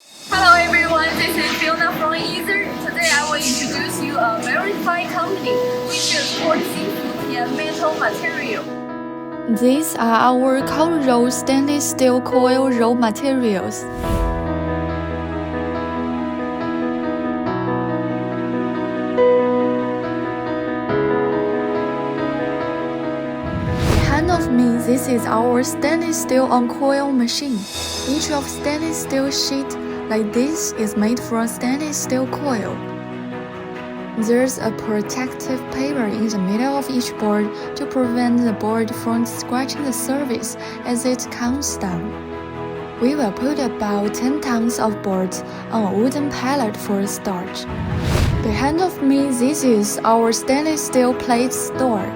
Hello everyone, this is Fiona from Ether. Today I will introduce you a very fine company which is WUXI XINFUTIAN metal material. These are our cold-rolled stainless steel coil roll materials. Behind of me, this is our stainless steel on-coil machine. Each of stainless steel sheet like this is made from stainless steel coil. There's a protective paper in the middle of each board to prevent the board from scratching the surface as it comes down. We will put about 10 tons of boards on a wooden pallet for a start. Behind of me, this is our stainless steel plate store.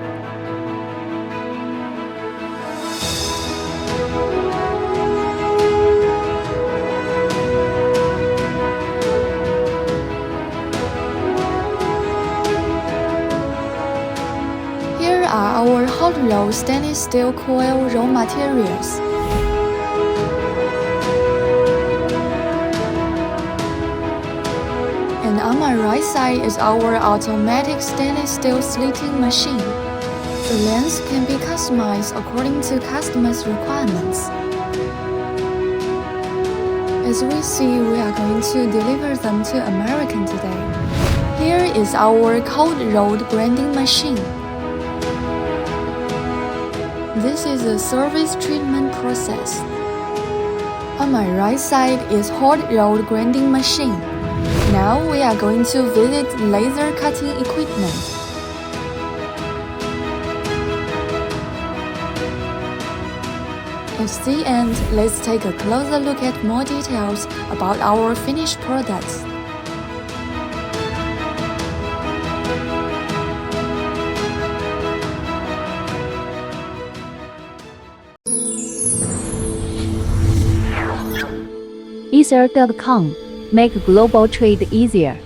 Here are our hot roll stainless steel coil raw materials. And on my right side is our automatic stainless steel slitting machine. The length can be customized according to customers' requirements. As we see, we are going to deliver them to American today. Here is our cold rolled grinding machine. This is a surface treatment process. On my right side is hot rolled grinding machine. Now we are going to visit laser cutting equipment. At the end, let's take a closer look at more details about our finished products. Ether.com. Make global trade easier.